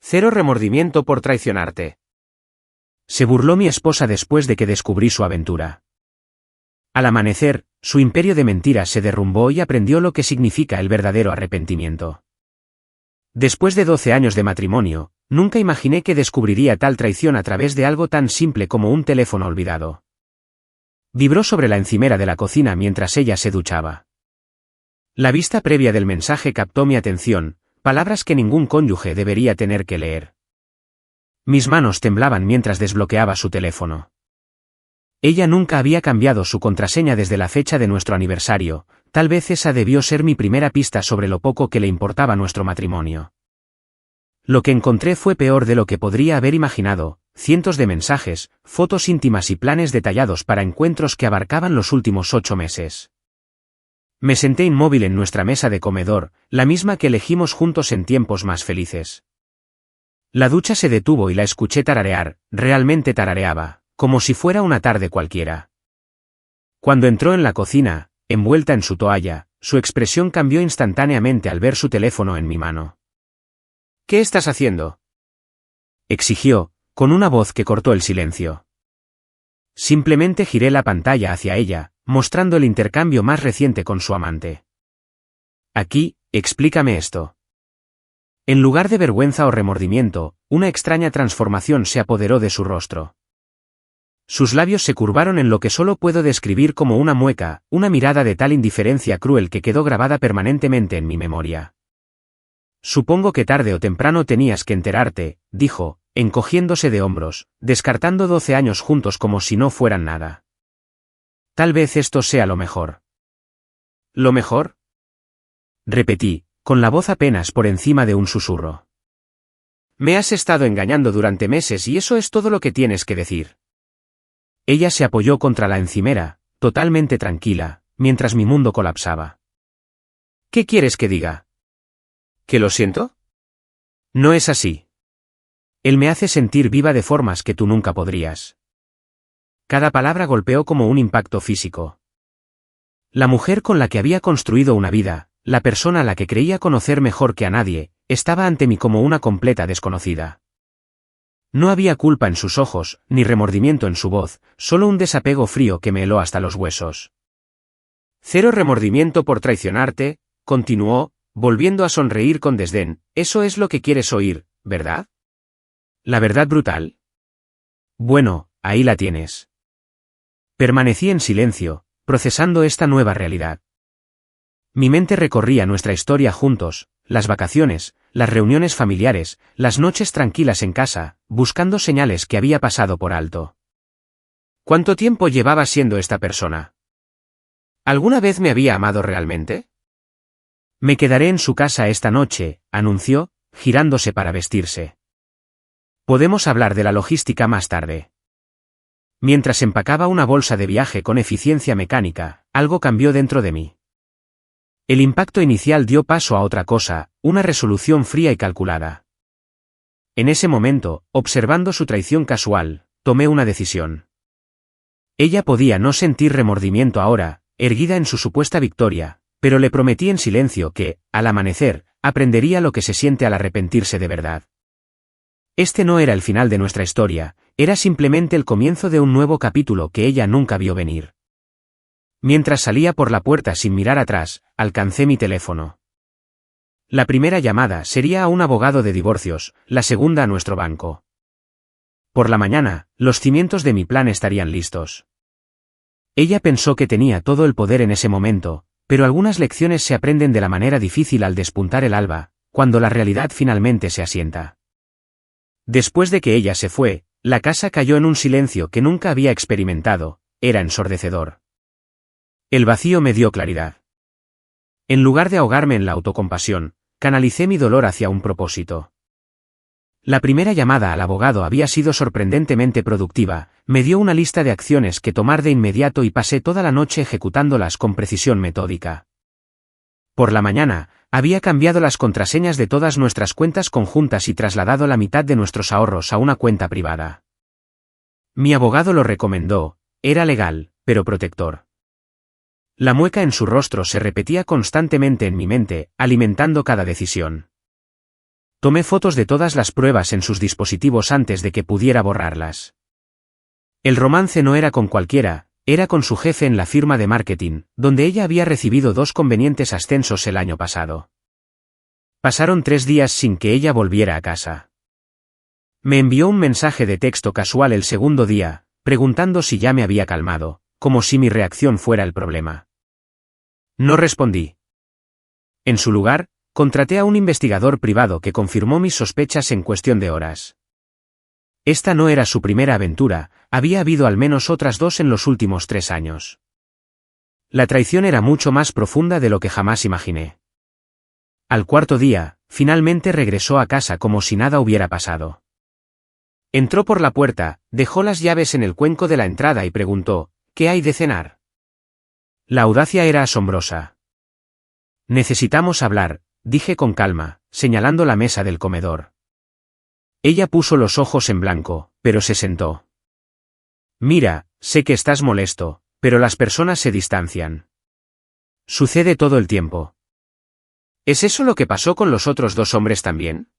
Cero remordimiento por traicionarte. Se burló mi esposa después de que descubrí su aventura. Al amanecer, su imperio de mentiras se derrumbó y aprendió lo que significa el verdadero arrepentimiento. Después de 12 años de matrimonio, nunca imaginé que descubriría tal traición a través de algo tan simple como un teléfono olvidado. Vibró sobre la encimera de la cocina mientras ella se duchaba. La vista previa del mensaje captó mi atención, palabras que ningún cónyuge debería tener que leer. Mis manos temblaban mientras desbloqueaba su teléfono. Ella nunca había cambiado su contraseña desde la fecha de nuestro aniversario, tal vez esa debió ser mi primera pista sobre lo poco que le importaba nuestro matrimonio. Lo que encontré fue peor de lo que podría haber imaginado, cientos de mensajes, fotos íntimas y planes detallados para encuentros que abarcaban los últimos 8 meses. Me senté inmóvil en nuestra mesa de comedor, la misma que elegimos juntos en tiempos más felices. La ducha se detuvo y la escuché tararear, realmente tarareaba, como si fuera una tarde cualquiera. Cuando entró en la cocina, envuelta en su toalla, su expresión cambió instantáneamente al ver su teléfono en mi mano. ¿Qué estás haciendo?, exigió, con una voz que cortó el silencio. Simplemente giré la pantalla hacia ella, mostrando el intercambio más reciente con su amante. Aquí, explícame esto. En lugar de vergüenza o remordimiento, una extraña transformación se apoderó de su rostro. Sus labios se curvaron en lo que solo puedo describir como una mueca, una mirada de tal indiferencia cruel que quedó grabada permanentemente en mi memoria. Supongo que tarde o temprano tenías que enterarte, dijo, encogiéndose de hombros, descartando 12 años juntos como si no fueran nada. Tal vez esto sea lo mejor. ¿Lo mejor?, repetí, con la voz apenas por encima de un susurro. Me has estado engañando durante meses y eso es todo lo que tienes que decir. Ella se apoyó contra la encimera, totalmente tranquila, mientras mi mundo colapsaba. ¿Qué quieres que diga? ¿Que lo siento? No es así. Él me hace sentir viva de formas que tú nunca podrías. Cada palabra golpeó como un impacto físico. La mujer con la que había construido una vida, la persona a la que creía conocer mejor que a nadie, estaba ante mí como una completa desconocida. No había culpa en sus ojos, ni remordimiento en su voz, solo un desapego frío que me heló hasta los huesos. Cero remordimiento por traicionarte, continuó, volviendo a sonreír con desdén, eso es lo que quieres oír, ¿verdad? ¿La verdad brutal? Bueno, ahí la tienes. Permanecí en silencio, procesando esta nueva realidad. Mi mente recorría nuestra historia juntos, las vacaciones, las reuniones familiares, las noches tranquilas en casa, buscando señales que había pasado por alto. ¿Cuánto tiempo llevaba siendo esta persona? ¿Alguna vez me había amado realmente? Me quedaré en su casa esta noche, anunció, girándose para vestirse. Podemos hablar de la logística más tarde. Mientras empacaba una bolsa de viaje con eficiencia mecánica, algo cambió dentro de mí. El impacto inicial dio paso a otra cosa, una resolución fría y calculada. En ese momento, observando su traición casual, tomé una decisión. Ella podía no sentir remordimiento ahora, erguida en su supuesta victoria, pero le prometí en silencio que, al amanecer, aprendería lo que se siente al arrepentirse de verdad. Este no era el final de nuestra historia, era simplemente el comienzo de un nuevo capítulo que ella nunca vio venir. Mientras salía por la puerta sin mirar atrás, alcancé mi teléfono. La primera llamada sería a un abogado de divorcios, la segunda a nuestro banco. Por la mañana, los cimientos de mi plan estarían listos. Ella pensó que tenía todo el poder en ese momento, pero algunas lecciones se aprenden de la manera difícil al despuntar el alba, cuando la realidad finalmente se asienta. Después de que ella se fue, la casa cayó en un silencio que nunca había experimentado, era ensordecedor. El vacío me dio claridad. En lugar de ahogarme en la autocompasión, canalicé mi dolor hacia un propósito. La primera llamada al abogado había sido sorprendentemente productiva, me dio una lista de acciones que tomar de inmediato y pasé toda la noche ejecutándolas con precisión metódica. Por la mañana, había cambiado las contraseñas de todas nuestras cuentas conjuntas y trasladado la mitad de nuestros ahorros a una cuenta privada. Mi abogado lo recomendó, era legal, pero protector. La mueca en su rostro se repetía constantemente en mi mente, alimentando cada decisión. Tomé fotos de todas las pruebas en sus dispositivos antes de que pudiera borrarlas. El romance no era con cualquiera, era con su jefe en la firma de marketing, donde ella había recibido 2 convenientes ascensos el año pasado. Pasaron 3 días sin que ella volviera a casa. Me envió un mensaje de texto casual el segundo día, preguntando si ya me había calmado, como si mi reacción fuera el problema. No respondí. En su lugar, contraté a un investigador privado que confirmó mis sospechas en cuestión de horas. Esta no era su primera aventura, había habido al menos otras 2 en los últimos 3 años. La traición era mucho más profunda de lo que jamás imaginé. Al cuarto día, finalmente regresó a casa como si nada hubiera pasado. Entró por la puerta, dejó las llaves en el cuenco de la entrada y preguntó, ¿qué hay de cenar? La audacia era asombrosa. Necesitamos hablar, dije con calma, señalando la mesa del comedor. Ella puso los ojos en blanco, pero se sentó. Mira, sé que estás molesto, pero las personas se distancian. Sucede todo el tiempo. ¿Es eso lo que pasó con los otros 2 hombres también?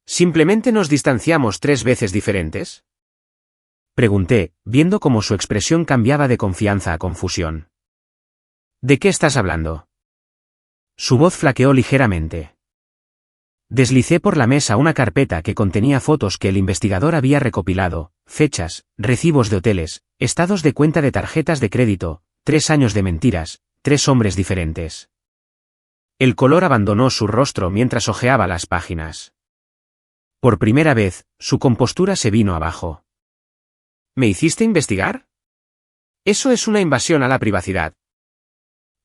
¿Simplemente nos distanciamos 3 veces diferentes? Pregunté, viendo cómo su expresión cambiaba de confianza a confusión. ¿De qué estás hablando? Su voz flaqueó ligeramente. Deslicé por la mesa una carpeta que contenía fotos que el investigador había recopilado, fechas, recibos de hoteles, estados de cuenta de tarjetas de crédito, 3 años de mentiras, 3 hombres diferentes. El color abandonó su rostro mientras hojeaba las páginas. Por primera vez, su compostura se vino abajo. ¿Me hiciste investigar? Eso es una invasión a la privacidad.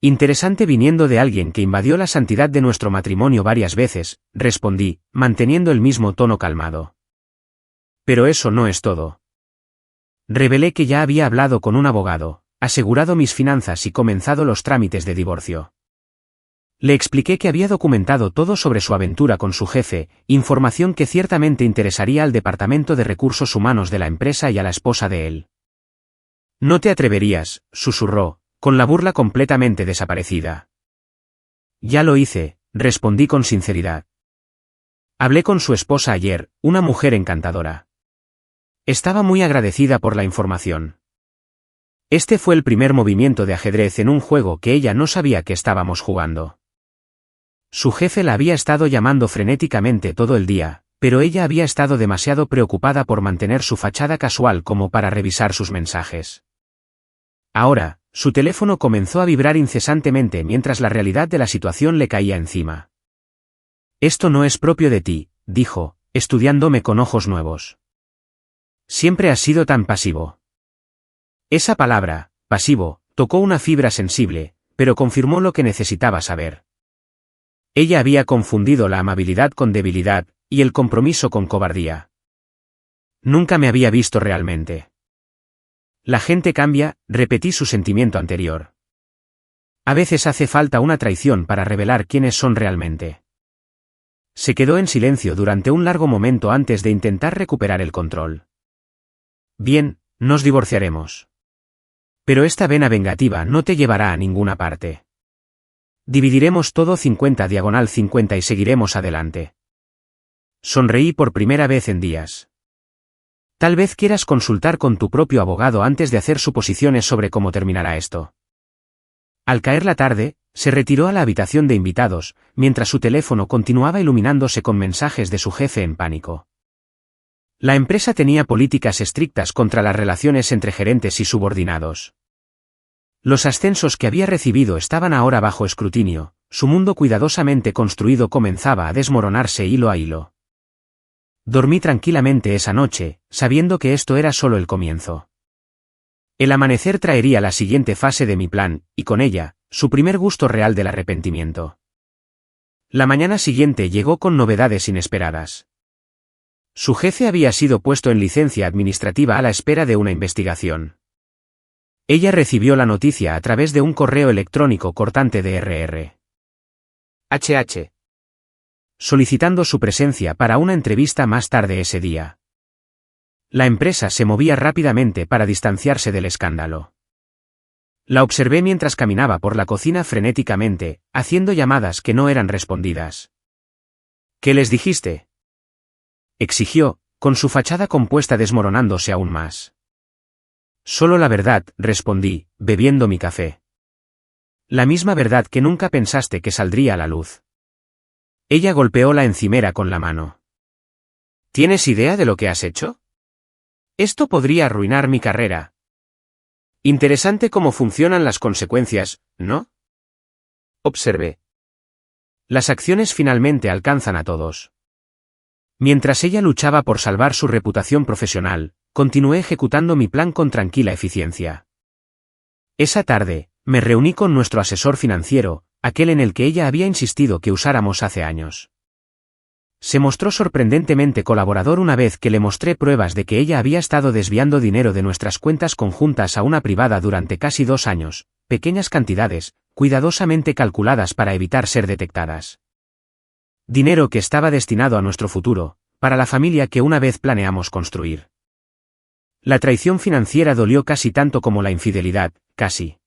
Interesante viniendo de alguien que invadió la santidad de nuestro matrimonio varias veces, respondí, manteniendo el mismo tono calmado. Pero eso no es todo. Revelé que ya había hablado con un abogado, asegurado mis finanzas y comenzado los trámites de divorcio. Le expliqué que había documentado todo sobre su aventura con su jefe, información que ciertamente interesaría al Departamento de Recursos Humanos de la empresa y a la esposa de él. No te atreverías, susurró, con la burla completamente desaparecida. Ya lo hice, respondí con sinceridad. Hablé con su esposa ayer, una mujer encantadora. Estaba muy agradecida por la información. Este fue el primer movimiento de ajedrez en un juego que ella no sabía que estábamos jugando. Su jefe la había estado llamando frenéticamente todo el día, pero ella había estado demasiado preocupada por mantener su fachada casual como para revisar sus mensajes. Ahora, su teléfono comenzó a vibrar incesantemente mientras la realidad de la situación le caía encima. Esto no es propio de ti, dijo, estudiándome con ojos nuevos. Siempre has sido tan pasivo. Esa palabra, pasivo, tocó una fibra sensible, pero confirmó lo que necesitaba saber. Ella había confundido la amabilidad con debilidad, y el compromiso con cobardía. Nunca me había visto realmente. La gente cambia, repetí su sentimiento anterior. A veces hace falta una traición para revelar quiénes son realmente. Se quedó en silencio durante un largo momento antes de intentar recuperar el control. Bien, nos divorciaremos. Pero esta vena vengativa no te llevará a ninguna parte. Dividiremos todo 50/50 y seguiremos adelante. Sonreí por primera vez en días. Tal vez quieras consultar con tu propio abogado antes de hacer suposiciones sobre cómo terminará esto. Al caer la tarde, se retiró a la habitación de invitados, mientras su teléfono continuaba iluminándose con mensajes de su jefe en pánico. La empresa tenía políticas estrictas contra las relaciones entre gerentes y subordinados. Los ascensos que había recibido estaban ahora bajo escrutinio, su mundo cuidadosamente construido comenzaba a desmoronarse hilo a hilo. Dormí tranquilamente esa noche, sabiendo que esto era solo el comienzo. El amanecer traería la siguiente fase de mi plan, y con ella, su primer gusto real del arrepentimiento. La mañana siguiente llegó con novedades inesperadas. Su jefe había sido puesto en licencia administrativa a la espera de una investigación. Ella recibió la noticia a través de un correo electrónico cortante de RR. HH. Solicitando su presencia para una entrevista más tarde ese día. La empresa se movía rápidamente para distanciarse del escándalo. La observé mientras caminaba por la cocina frenéticamente, haciendo llamadas que no eran respondidas. ¿Qué les dijiste?, exigió, con su fachada compuesta desmoronándose aún más. Solo la verdad, respondí, bebiendo mi café. La misma verdad que nunca pensaste que saldría a la luz. Ella golpeó la encimera con la mano. ¿Tienes idea de lo que has hecho? Esto podría arruinar mi carrera. Interesante cómo funcionan las consecuencias, ¿no? Observé. Las acciones finalmente alcanzan a todos. Mientras ella luchaba por salvar su reputación profesional, continué ejecutando mi plan con tranquila eficiencia. Esa tarde, me reuní con nuestro asesor financiero, aquel en el que ella había insistido que usáramos hace años. Se mostró sorprendentemente colaborador una vez que le mostré pruebas de que ella había estado desviando dinero de nuestras cuentas conjuntas a una privada durante casi 2 años, pequeñas cantidades, cuidadosamente calculadas para evitar ser detectadas. Dinero que estaba destinado a nuestro futuro, para la familia que una vez planeamos construir. La traición financiera dolió casi tanto como la infidelidad, casi.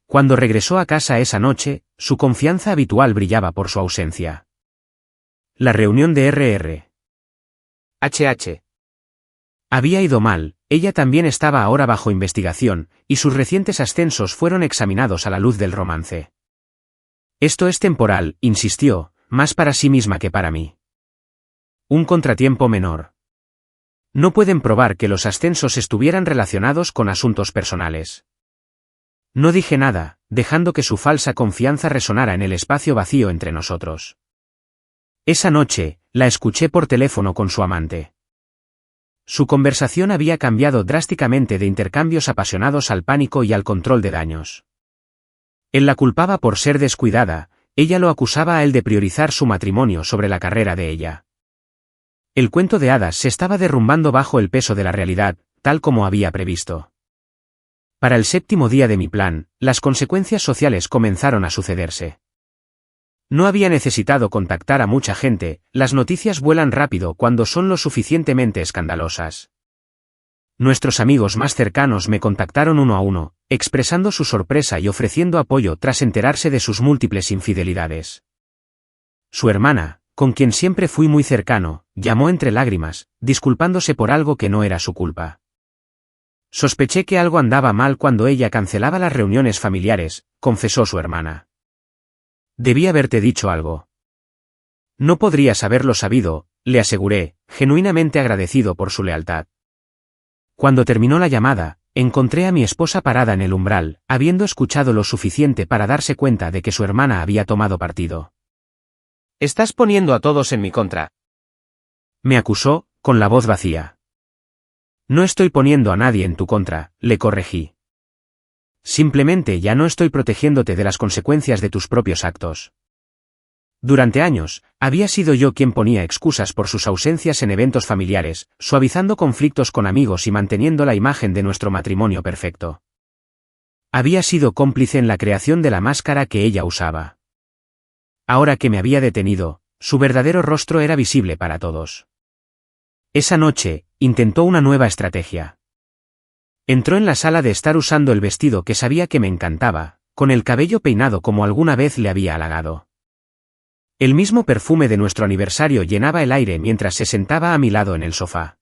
Cuando regresó a casa esa noche, su confianza habitual brillaba por su ausencia. La reunión de RR. HH. Había ido mal, ella también estaba ahora bajo investigación, y sus recientes ascensos fueron examinados a la luz del romance. Esto es temporal, insistió, más para sí misma que para mí. Un contratiempo menor. No pueden probar que los ascensos estuvieran relacionados con asuntos personales. No dije nada, dejando que su falsa confianza resonara en el espacio vacío entre nosotros. Esa noche, la escuché por teléfono con su amante. Su conversación había cambiado drásticamente de intercambios apasionados al pánico y al control de daños. Él la culpaba por ser descuidada, ella lo acusaba a él de priorizar su matrimonio sobre la carrera de ella. El cuento de hadas se estaba derrumbando bajo el peso de la realidad, tal como había previsto. Para el 7º día de mi plan, las consecuencias sociales comenzaron a sucederse. No había necesitado contactar a mucha gente, las noticias vuelan rápido cuando son lo suficientemente escandalosas. Nuestros amigos más cercanos me contactaron uno a uno, expresando su sorpresa y ofreciendo apoyo tras enterarse de sus múltiples infidelidades. Su hermana, con quien siempre fui muy cercano, llamó entre lágrimas, disculpándose por algo que no era su culpa. Sospeché que algo andaba mal cuando ella cancelaba las reuniones familiares, confesó su hermana. Debí haberte dicho algo. No podrías haberlo sabido, le aseguré, genuinamente agradecido por su lealtad. Cuando terminó la llamada, encontré a mi esposa parada en el umbral, habiendo escuchado lo suficiente para darse cuenta de que su hermana había tomado partido. Estás poniendo a todos en mi contra. Me acusó, con la voz vacía. No estoy poniendo a nadie en tu contra, le corregí. Simplemente ya no estoy protegiéndote de las consecuencias de tus propios actos. Durante años, había sido yo quien ponía excusas por sus ausencias en eventos familiares, suavizando conflictos con amigos y manteniendo la imagen de nuestro matrimonio perfecto. Había sido cómplice en la creación de la máscara que ella usaba. Ahora que me había detenido, su verdadero rostro era visible para todos. Esa noche, intentó una nueva estrategia. Entró en la sala de estar usando el vestido que sabía que me encantaba, con el cabello peinado como alguna vez le había halagado. El mismo perfume de nuestro aniversario llenaba el aire mientras se sentaba a mi lado en el sofá.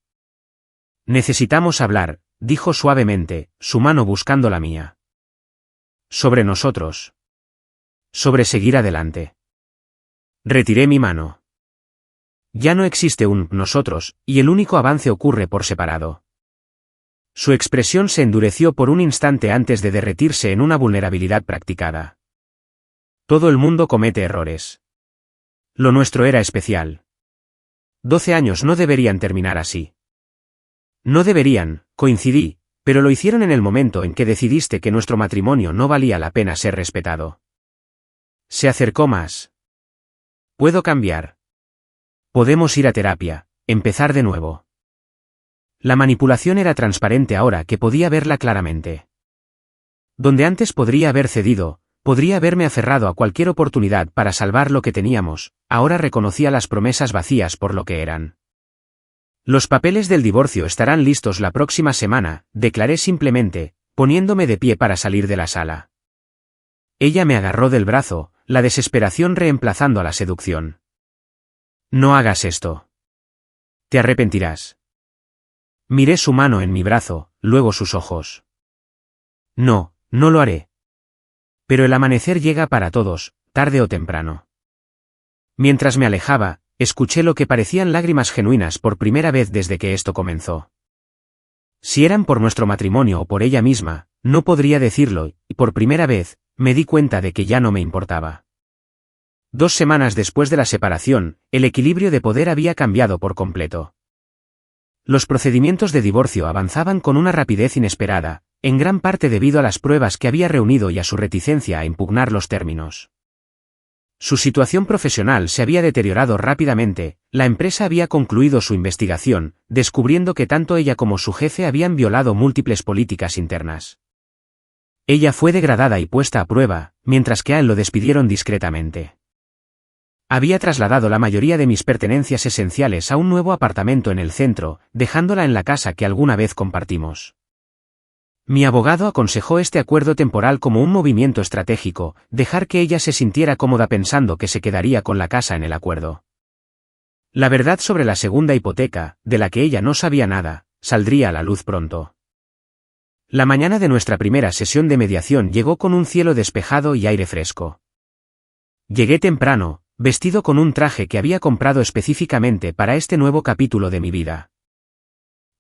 Necesitamos hablar, dijo suavemente, su mano buscando la mía. Sobre nosotros. Sobre seguir adelante. Retiré mi mano. Ya no existe un nosotros, y el único avance ocurre por separado. Su expresión se endureció por un instante antes de derretirse en una vulnerabilidad practicada. Todo el mundo comete errores. Lo nuestro era especial. 12 años no deberían terminar así. No deberían, coincidí, pero lo hicieron en el momento en que decidiste que nuestro matrimonio no valía la pena ser respetado. Se acercó más. Puedo cambiar. Podemos ir a terapia, empezar de nuevo. La manipulación era transparente ahora que podía verla claramente. Donde antes podría haber cedido, podría haberme aferrado a cualquier oportunidad para salvar lo que teníamos, ahora reconocía las promesas vacías por lo que eran. Los papeles del divorcio estarán listos la próxima semana, declaré simplemente, poniéndome de pie para salir de la sala. Ella me agarró del brazo, la desesperación reemplazando a la seducción. No hagas esto. Te arrepentirás. Miré su mano en mi brazo, luego sus ojos. No, no lo haré. Pero el amanecer llega para todos, tarde o temprano. Mientras me alejaba, escuché lo que parecían lágrimas genuinas por primera vez desde que esto comenzó. Si eran por nuestro matrimonio o por ella misma, no podría decirlo, y por primera vez, me di cuenta de que ya no me importaba. 2 semanas después de la separación, el equilibrio de poder había cambiado por completo. Los procedimientos de divorcio avanzaban con una rapidez inesperada, en gran parte debido a las pruebas que había reunido y a su reticencia a impugnar los términos. Su situación profesional se había deteriorado rápidamente, la empresa había concluido su investigación, descubriendo que tanto ella como su jefe habían violado múltiples políticas internas. Ella fue degradada y puesta a prueba, mientras que a él lo despidieron discretamente. Había trasladado la mayoría de mis pertenencias esenciales a un nuevo apartamento en el centro, dejándola en la casa que alguna vez compartimos. Mi abogado aconsejó este acuerdo temporal como un movimiento estratégico, dejar que ella se sintiera cómoda pensando que se quedaría con la casa en el acuerdo. La verdad sobre la segunda hipoteca, de la que ella no sabía nada, saldría a la luz pronto. La mañana de nuestra primera sesión de mediación llegó con un cielo despejado y aire fresco. Llegué temprano, vestido con un traje que había comprado específicamente para este nuevo capítulo de mi vida.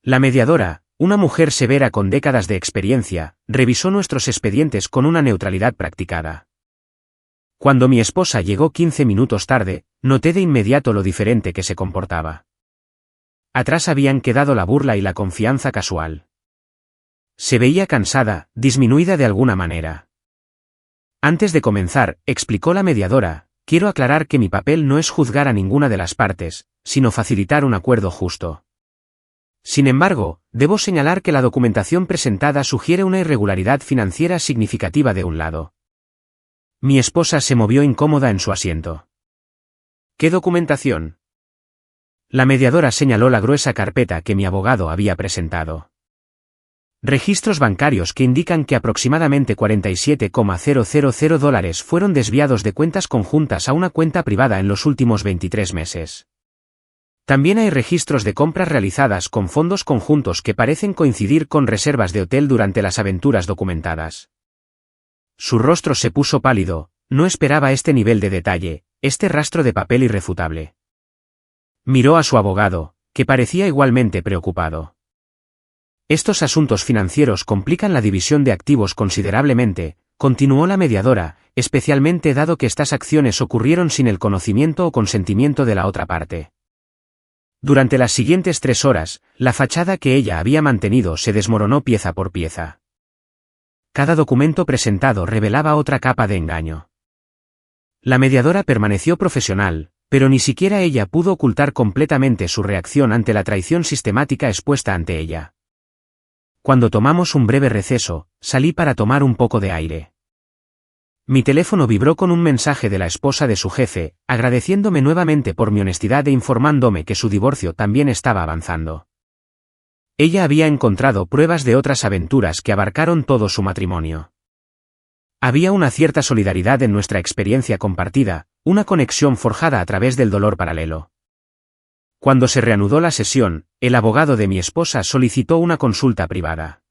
La mediadora, una mujer severa con décadas de experiencia, revisó nuestros expedientes con una neutralidad practicada. Cuando mi esposa llegó 15 minutos tarde, noté de inmediato lo diferente que se comportaba. Atrás habían quedado la burla y la confianza casual. Se veía cansada, disminuida de alguna manera. Antes de comenzar, explicó la mediadora, quiero aclarar que mi papel no es juzgar a ninguna de las partes, sino facilitar un acuerdo justo. Sin embargo, debo señalar que la documentación presentada sugiere una irregularidad financiera significativa de un lado. Mi esposa se movió incómoda en su asiento. ¿Qué documentación? La mediadora señaló la gruesa carpeta que mi abogado había presentado. Registros bancarios que indican que aproximadamente $47,000 fueron desviados de cuentas conjuntas a una cuenta privada en los últimos 23 meses. También hay registros de compras realizadas con fondos conjuntos que parecen coincidir con reservas de hotel durante las aventuras documentadas. Su rostro se puso pálido, no esperaba este nivel de detalle, este rastro de papel irrefutable. Miró a su abogado, que parecía igualmente preocupado. Estos asuntos financieros complican la división de activos considerablemente, continuó la mediadora, especialmente dado que estas acciones ocurrieron sin el conocimiento o consentimiento de la otra parte. Durante las siguientes 3 horas, la fachada que ella había mantenido se desmoronó pieza por pieza. Cada documento presentado revelaba otra capa de engaño. La mediadora permaneció profesional, pero ni siquiera ella pudo ocultar completamente su reacción ante la traición sistemática expuesta ante ella. Cuando tomamos un breve receso, salí para tomar un poco de aire. Mi teléfono vibró con un mensaje de la esposa de su jefe, agradeciéndome nuevamente por mi honestidad e informándome que su divorcio también estaba avanzando. Ella había encontrado pruebas de otras aventuras que abarcaron todo su matrimonio. Había una cierta solidaridad en nuestra experiencia compartida, una conexión forjada a través del dolor paralelo. Cuando se reanudó la sesión, el abogado de mi esposa solicitó una consulta privada.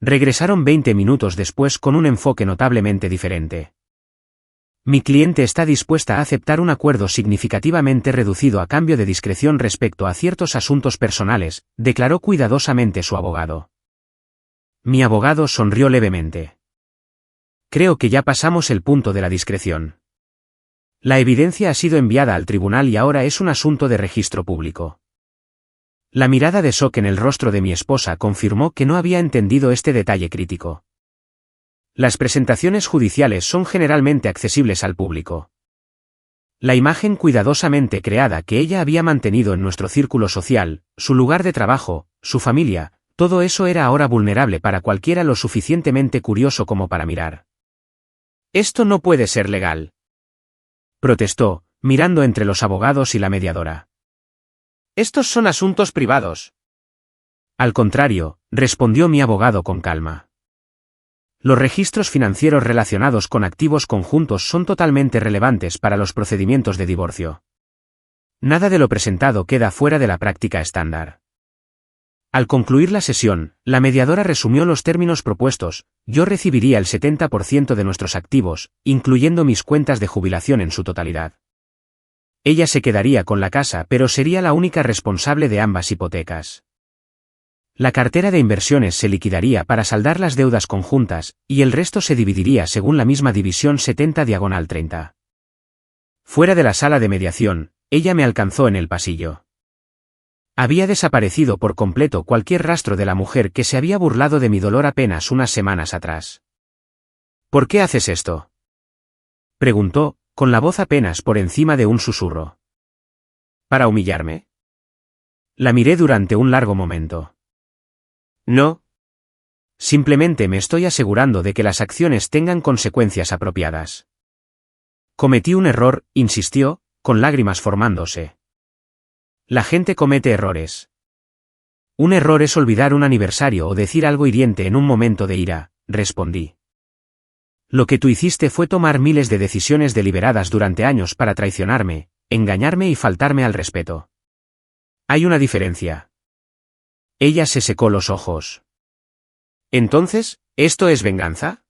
Regresaron 20 minutos después con un enfoque notablemente diferente. Mi cliente está dispuesta a aceptar un acuerdo significativamente reducido a cambio de discreción respecto a ciertos asuntos personales, declaró cuidadosamente su abogado. Mi abogado sonrió levemente. Creo que ya pasamos el punto de la discreción. La evidencia ha sido enviada al tribunal y ahora es un asunto de registro público. La mirada de shock en el rostro de mi esposa confirmó que no había entendido este detalle crítico. Las presentaciones judiciales son generalmente accesibles al público. La imagen cuidadosamente creada que ella había mantenido en nuestro círculo social, su lugar de trabajo, su familia, todo eso era ahora vulnerable para cualquiera lo suficientemente curioso como para mirar. Esto no puede ser legal, protestó, mirando entre los abogados y la mediadora. Estos son asuntos privados. Al contrario, respondió mi abogado con calma. Los registros financieros relacionados con activos conjuntos son totalmente relevantes para los procedimientos de divorcio. Nada de lo presentado queda fuera de la práctica estándar. Al concluir la sesión, la mediadora resumió los términos propuestos: yo recibiría el 70% de nuestros activos, incluyendo mis cuentas de jubilación en su totalidad. Ella se quedaría con la casa, pero sería la única responsable de ambas hipotecas. La cartera de inversiones se liquidaría para saldar las deudas conjuntas, y el resto se dividiría según la misma división 70/30. Fuera de la sala de mediación, ella me alcanzó en el pasillo. Había desaparecido por completo cualquier rastro de la mujer que se había burlado de mi dolor apenas unas semanas atrás. ¿Por qué haces esto?, preguntó, con la voz apenas por encima de un susurro. ¿Para humillarme? La miré durante un largo momento. No. Simplemente me estoy asegurando de que las acciones tengan consecuencias apropiadas. Cometí un error, insistió, con lágrimas formándose. La gente comete errores. Un error es olvidar un aniversario o decir algo hiriente en un momento de ira, respondí. Lo que tú hiciste fue tomar miles de decisiones deliberadas durante años para traicionarme, engañarme y faltarme al respeto. Hay una diferencia. Ella se secó los ojos. Entonces, ¿esto es venganza?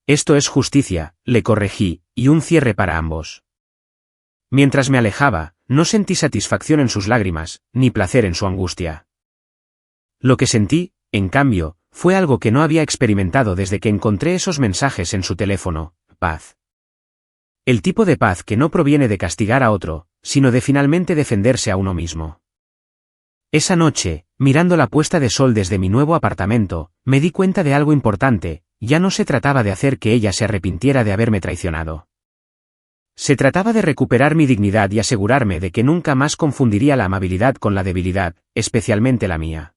Esto es justicia, le corregí, y un cierre para ambos. Mientras me alejaba, no sentí satisfacción en sus lágrimas, ni placer en su angustia. Lo que sentí, en cambio, fue algo que no había experimentado desde que encontré esos mensajes en su teléfono: paz. El tipo de paz que no proviene de castigar a otro, sino de finalmente defenderse a uno mismo. Esa noche, mirando la puesta de sol desde mi nuevo apartamento, me di cuenta de algo importante: ya no se trataba de hacer que ella se arrepintiera de haberme traicionado. Se trataba de recuperar mi dignidad y asegurarme de que nunca más confundiría la amabilidad con la debilidad, especialmente la mía.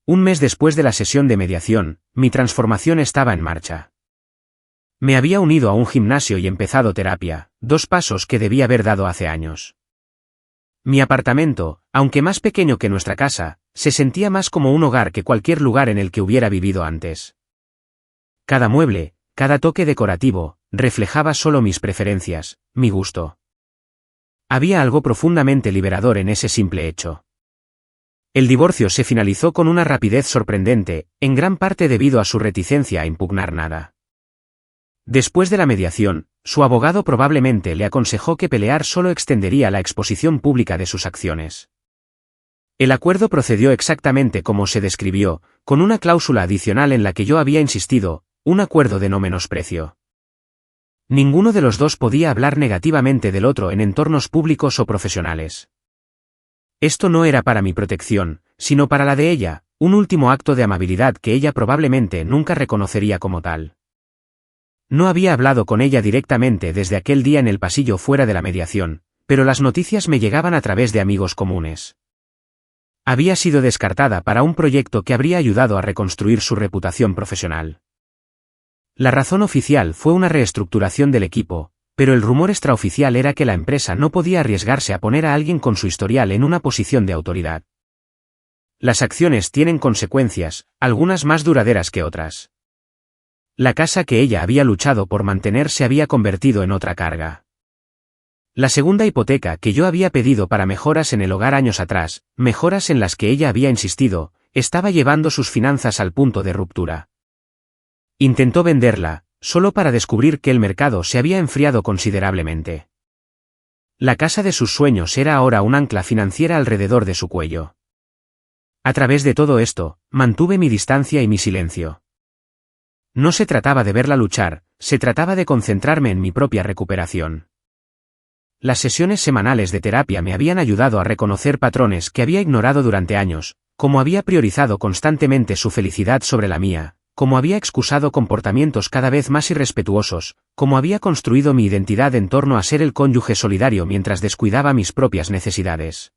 Un mes después de la sesión de mediación, mi transformación estaba en marcha. Me había unido a un gimnasio y empezado terapia, 2 pasos que debía haber dado hace años. Mi apartamento, aunque más pequeño que nuestra casa, se sentía más como un hogar que cualquier lugar en el que hubiera vivido antes. Cada mueble, cada toque decorativo, reflejaba solo mis preferencias, mi gusto. Había algo profundamente liberador en ese simple hecho. El divorcio se finalizó con una rapidez sorprendente, en gran parte debido a su reticencia a impugnar nada. Después de la mediación, su abogado probablemente le aconsejó que pelear solo extendería la exposición pública de sus acciones. El acuerdo procedió exactamente como se describió, con una cláusula adicional en la que yo había insistido: un acuerdo de no menosprecio. Ninguno de los dos podía hablar negativamente del otro en entornos públicos o profesionales. Esto no era para mi protección, sino para la de ella, un último acto de amabilidad que ella probablemente nunca reconocería como tal. No había hablado con ella directamente desde aquel día en el pasillo fuera de la mediación, pero las noticias me llegaban a través de amigos comunes. Había sido descartada para un proyecto que habría ayudado a reconstruir su reputación profesional. La razón oficial fue una reestructuración del equipo, pero el rumor extraoficial era que la empresa no podía arriesgarse a poner a alguien con su historial en una posición de autoridad. Las acciones tienen consecuencias, algunas más duraderas que otras. La casa que ella había luchado por mantener se había convertido en otra carga. La segunda hipoteca que yo había pedido para mejoras en el hogar años atrás, mejoras en las que ella había insistido, estaba llevando sus finanzas al punto de ruptura. Intentó venderla, solo para descubrir que el mercado se había enfriado considerablemente. La casa de sus sueños era ahora un ancla financiera alrededor de su cuello. A través de todo esto, mantuve mi distancia y mi silencio. No se trataba de verla luchar, se trataba de concentrarme en mi propia recuperación. Las sesiones semanales de terapia me habían ayudado a reconocer patrones que había ignorado durante años, como había priorizado constantemente su felicidad sobre la mía, como había excusado comportamientos cada vez más irrespetuosos, como había construido mi identidad en torno a ser el cónyuge solidario mientras descuidaba mis propias necesidades.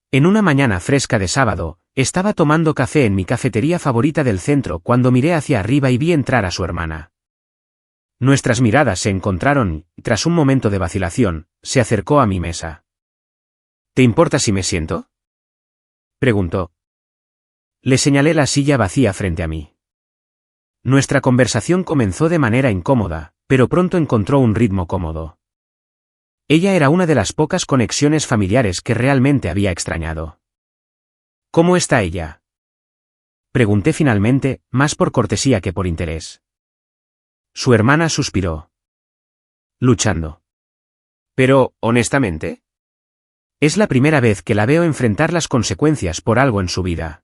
En una mañana fresca de sábado, estaba tomando café en mi cafetería favorita del centro cuando miré hacia arriba y vi entrar a su hermana. Nuestras miradas se encontraron y, tras un momento de vacilación, se acercó a mi mesa. ¿Te importa si me siento?, preguntó. Le señalé la silla vacía frente a mí. Nuestra conversación comenzó de manera incómoda, pero pronto encontró un ritmo cómodo. Ella era una de las pocas conexiones familiares que realmente había extrañado. ¿Cómo está ella? Pregunté finalmente, más por cortesía que por interés. Su hermana suspiró. Luchando. Pero, honestamente, es la primera vez que la veo enfrentar las consecuencias por algo en su vida.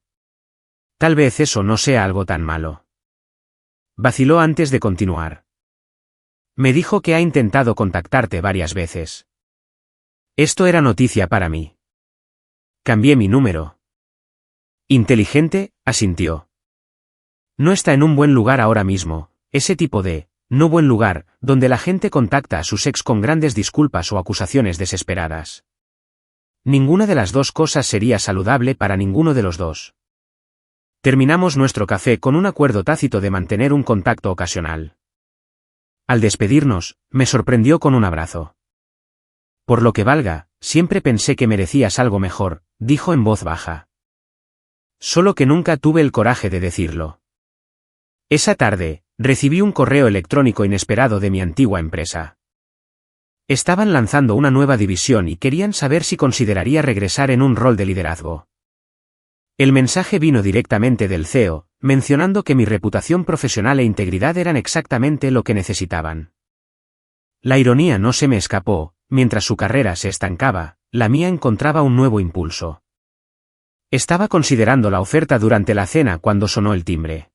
Tal vez eso no sea algo tan malo. Vaciló antes de continuar. Me dijo que ha intentado contactarte varias veces. Esto era noticia para mí. Cambié mi número. Inteligente, asintió. No está en un buen lugar ahora mismo, ese tipo de no buen lugar, donde la gente contacta a sus ex con grandes disculpas o acusaciones desesperadas. Ninguna de las dos cosas sería saludable para ninguno de los dos. Terminamos nuestro café con un acuerdo tácito de mantener un contacto ocasional. Al despedirnos, me sorprendió con un abrazo. Por lo que valga, siempre pensé que merecías algo mejor, dijo en voz baja. Solo que nunca tuve el coraje de decirlo. Esa tarde, recibí un correo electrónico inesperado de mi antigua empresa. Estaban lanzando una nueva división y querían saber si consideraría regresar en un rol de liderazgo. El mensaje vino directamente del CEO, mencionando que mi reputación profesional e integridad eran exactamente lo que necesitaban. La ironía no se me escapó, mientras su carrera se estancaba, la mía encontraba un nuevo impulso. Estaba considerando la oferta durante la cena cuando sonó el timbre.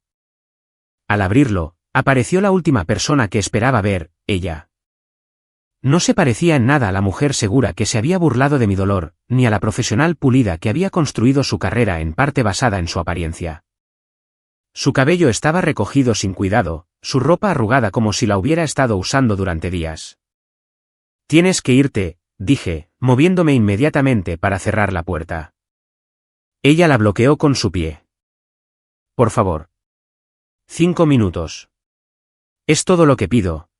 Al abrirlo, apareció la última persona que esperaba ver, ella. No se parecía en nada a la mujer segura que se había burlado de mi dolor, ni a la profesional pulida que había construido su carrera en parte basada en su apariencia. Su cabello estaba recogido sin cuidado, su ropa arrugada como si la hubiera estado usando durante días. Tienes que irte, dije, moviéndome inmediatamente para cerrar la puerta. Ella la bloqueó con su pie. Por favor. 5 minutos. Es todo lo que pido.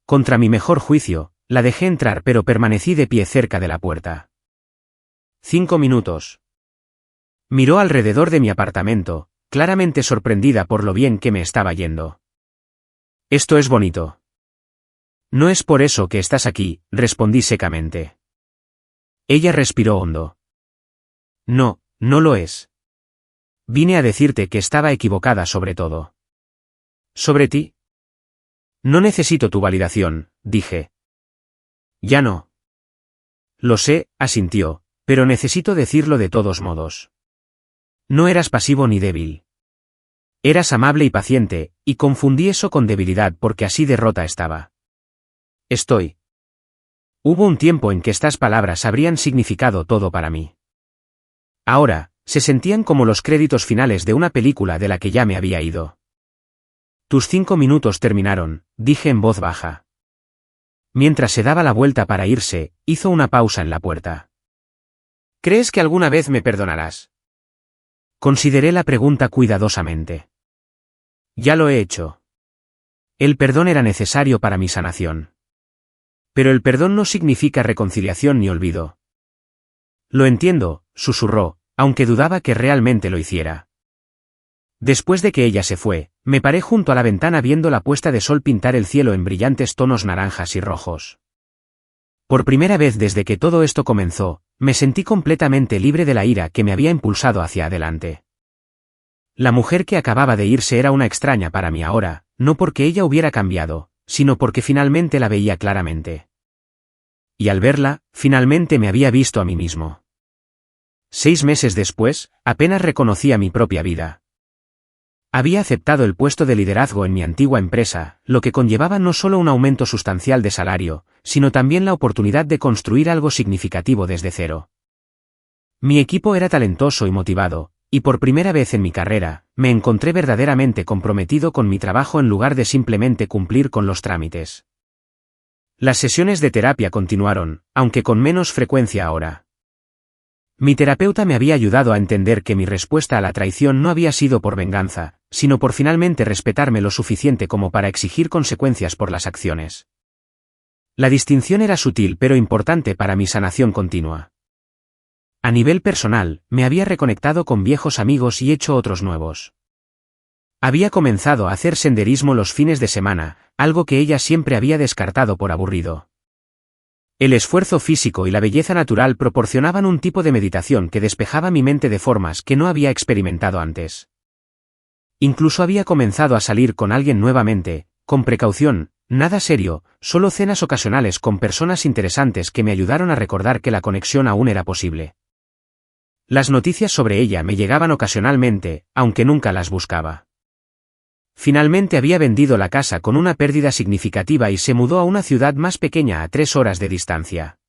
Contra mi mejor juicio, la dejé entrar pero permanecí de pie cerca de la puerta. 5 minutos. Miró alrededor de mi apartamento, claramente sorprendida por lo bien que me estaba yendo. Esto es bonito. No es por eso que estás aquí, respondí secamente. Ella respiró hondo. No, no lo es. Vine a decirte que estaba equivocada sobre todo. ¿Sobre ti? No necesito tu validación, dije. Ya no. Lo sé, asintió, pero necesito decirlo de todos modos. No eras pasivo ni débil. Eras amable y paciente, y confundí eso con debilidad porque así de rota estaba. Estoy. Hubo un tiempo en que estas palabras habrían significado todo para mí. Ahora, se sentían como los créditos finales de una película de la que ya me había ido. Tus 5 minutos terminaron, dije en voz baja. Mientras se daba la vuelta para irse, hizo una pausa en la puerta. ¿Crees que alguna vez me perdonarás? Consideré la pregunta cuidadosamente. Ya lo he hecho. El perdón era necesario para mi sanación. Pero el perdón no significa reconciliación ni olvido. Lo entiendo, susurró, aunque dudaba que realmente lo hiciera. Después de que ella se fue, me paré junto a la ventana viendo la puesta de sol pintar el cielo en brillantes tonos naranjas y rojos. Por primera vez desde que todo esto comenzó, me sentí completamente libre de la ira que me había impulsado hacia adelante. La mujer que acababa de irse era una extraña para mí ahora, no porque ella hubiera cambiado, sino porque finalmente la veía claramente. Y al verla, finalmente me había visto a mí mismo. 6 meses después, apenas reconocía mi propia vida. Había aceptado el puesto de liderazgo en mi antigua empresa, lo que conllevaba no solo un aumento sustancial de salario, sino también la oportunidad de construir algo significativo desde cero. Mi equipo era talentoso y motivado, y por primera vez en mi carrera, me encontré verdaderamente comprometido con mi trabajo en lugar de simplemente cumplir con los trámites. Las sesiones de terapia continuaron, aunque con menos frecuencia ahora. Mi terapeuta me había ayudado a entender que mi respuesta a la traición no había sido por venganza, sino por finalmente respetarme lo suficiente como para exigir consecuencias por las acciones. La distinción era sutil pero importante para mi sanación continua. A nivel personal, me había reconectado con viejos amigos y hecho otros nuevos. Había comenzado a hacer senderismo los fines de semana, algo que ella siempre había descartado por aburrido. El esfuerzo físico y la belleza natural proporcionaban un tipo de meditación que despejaba mi mente de formas que no había experimentado antes. Incluso había comenzado a salir con alguien nuevamente, con precaución, nada serio, solo cenas ocasionales con personas interesantes que me ayudaron a recordar que la conexión aún era posible. Las noticias sobre ella me llegaban ocasionalmente, aunque nunca las buscaba. Finalmente había vendido la casa con una pérdida significativa y se mudó a una ciudad más pequeña a 3 horas de distancia.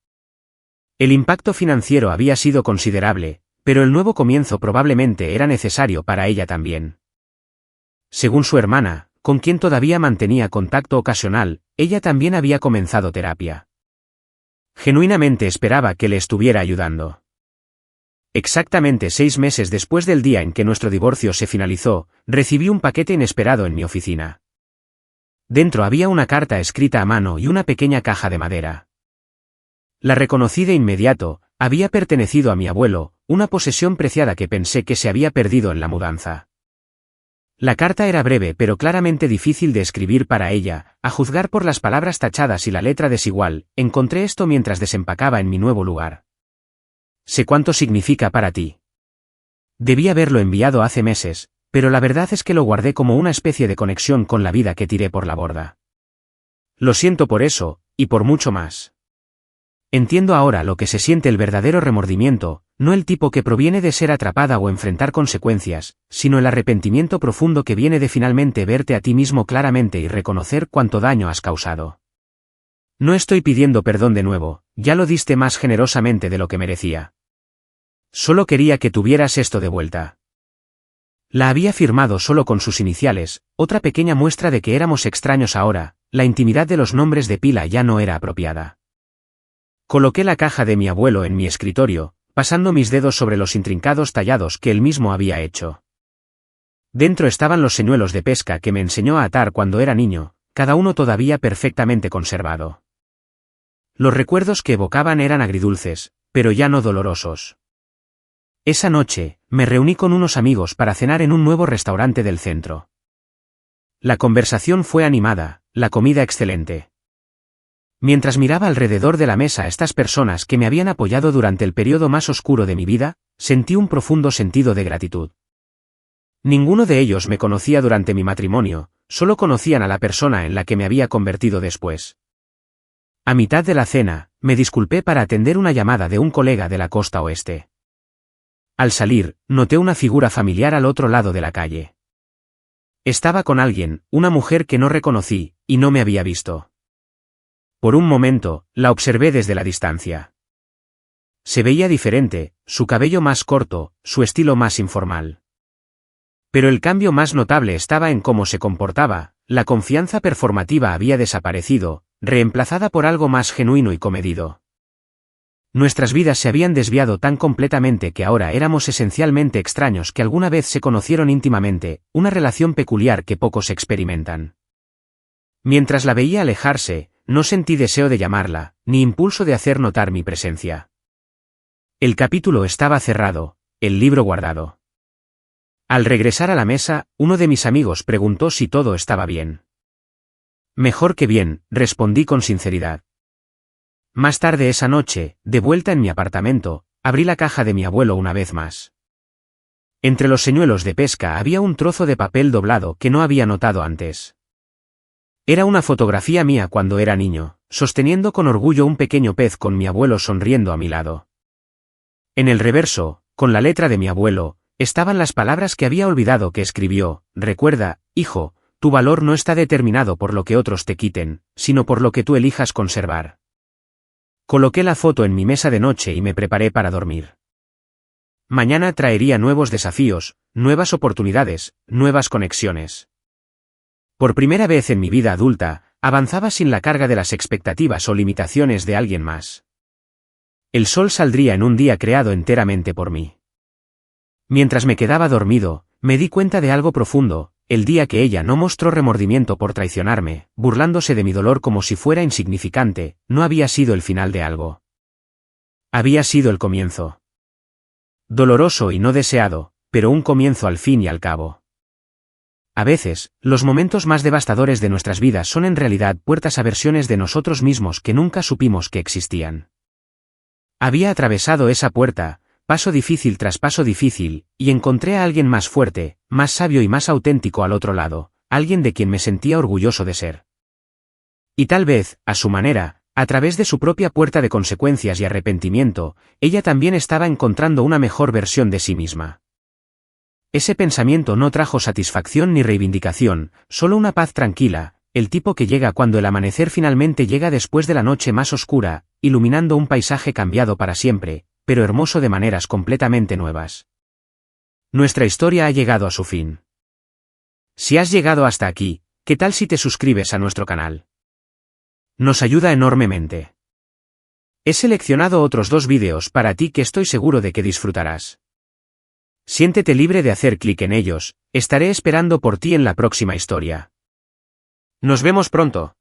El impacto financiero había sido considerable, pero el nuevo comienzo probablemente era necesario para ella también. Según su hermana, con quien todavía mantenía contacto ocasional, ella también había comenzado terapia. Genuinamente esperaba que le estuviera ayudando. Exactamente 6 meses después del día en que nuestro divorcio se finalizó, recibí un paquete inesperado en mi oficina. Dentro había una carta escrita a mano y una pequeña caja de madera. La reconocí de inmediato, había pertenecido a mi abuelo, una posesión preciada que pensé que se había perdido en la mudanza. La carta era breve pero claramente difícil de escribir para ella, a juzgar por las palabras tachadas y la letra desigual. Encontré esto mientras desempacaba en mi nuevo lugar. Sé cuánto significa para ti. Debí haberlo enviado hace meses, pero la verdad es que lo guardé como una especie de conexión con la vida que tiré por la borda. Lo siento por eso, y por mucho más. Entiendo ahora lo que se siente el verdadero remordimiento, no el tipo que proviene de ser atrapada o enfrentar consecuencias, sino el arrepentimiento profundo que viene de finalmente verte a ti mismo claramente y reconocer cuánto daño has causado. No estoy pidiendo perdón de nuevo, ya lo diste más generosamente de lo que merecía. Solo quería que tuvieras esto de vuelta. La había firmado solo con sus iniciales, otra pequeña muestra de que éramos extraños ahora. La intimidad de los nombres de pila ya no era apropiada. Coloqué la caja de mi abuelo en mi escritorio, pasando mis dedos sobre los intrincados tallados que él mismo había hecho. Dentro estaban los señuelos de pesca que me enseñó a atar cuando era niño, cada uno todavía perfectamente conservado. Los recuerdos que evocaban eran agridulces, pero ya no dolorosos. Esa noche, me reuní con unos amigos para cenar en un nuevo restaurante del centro. La conversación fue animada, la comida excelente. Mientras miraba alrededor de la mesa a estas personas que me habían apoyado durante el periodo más oscuro de mi vida, sentí un profundo sentido de gratitud. Ninguno de ellos me conocía durante mi matrimonio, solo conocían a la persona en la que me había convertido después. A mitad de la cena, me disculpé para atender una llamada de un colega de la costa oeste. Al salir, noté una figura familiar al otro lado de la calle. Estaba con alguien, una mujer que no reconocí, y no me había visto. Por un momento, la observé desde la distancia. Se veía diferente, su cabello más corto, su estilo más informal. Pero el cambio más notable estaba en cómo se comportaba, la confianza performativa había desaparecido, reemplazada por algo más genuino y comedido. Nuestras vidas se habían desviado tan completamente que ahora éramos esencialmente extraños que alguna vez se conocieron íntimamente, una relación peculiar que pocos experimentan. Mientras la veía alejarse, no sentí deseo de llamarla, ni impulso de hacer notar mi presencia. El capítulo estaba cerrado, el libro guardado. Al regresar a la mesa, uno de mis amigos preguntó si todo estaba bien. Mejor que bien, respondí con sinceridad. Más tarde esa noche, de vuelta en mi apartamento, abrí la caja de mi abuelo una vez más. Entre los señuelos de pesca había un trozo de papel doblado que no había notado antes. Era una fotografía mía cuando era niño, sosteniendo con orgullo un pequeño pez con mi abuelo sonriendo a mi lado. En el reverso, con la letra de mi abuelo, estaban las palabras que había olvidado que escribió: recuerda, hijo, tu valor no está determinado por lo que otros te quiten, sino por lo que tú elijas conservar. Coloqué la foto en mi mesa de noche y me preparé para dormir. Mañana traería nuevos desafíos, nuevas oportunidades, nuevas conexiones. Por primera vez en mi vida adulta, avanzaba sin la carga de las expectativas o limitaciones de alguien más. El sol saldría en un día creado enteramente por mí. Mientras me quedaba dormido, me di cuenta de algo profundo: el día que ella no mostró remordimiento por traicionarme, burlándose de mi dolor como si fuera insignificante, no había sido el final de algo. Había sido el comienzo. Doloroso y no deseado, pero un comienzo al fin y al cabo. A veces, los momentos más devastadores de nuestras vidas son en realidad puertas a versiones de nosotros mismos que nunca supimos que existían. Había atravesado esa puerta, paso difícil tras paso difícil, y encontré a alguien más fuerte, más sabio y más auténtico al otro lado, alguien de quien me sentía orgulloso de ser. Y tal vez, a su manera, a través de su propia puerta de consecuencias y arrepentimiento, ella también estaba encontrando una mejor versión de sí misma. Ese pensamiento no trajo satisfacción ni reivindicación, solo una paz tranquila, el tipo que llega cuando el amanecer finalmente llega después de la noche más oscura, iluminando un paisaje cambiado para siempre, pero hermoso de maneras completamente nuevas. Nuestra historia ha llegado a su fin. Si has llegado hasta aquí, ¿qué tal si te suscribes a nuestro canal? Nos ayuda enormemente. He seleccionado otros 2 vídeos para ti que estoy seguro de que disfrutarás. Siéntete libre de hacer clic en ellos, estaré esperando por ti en la próxima historia. Nos vemos pronto.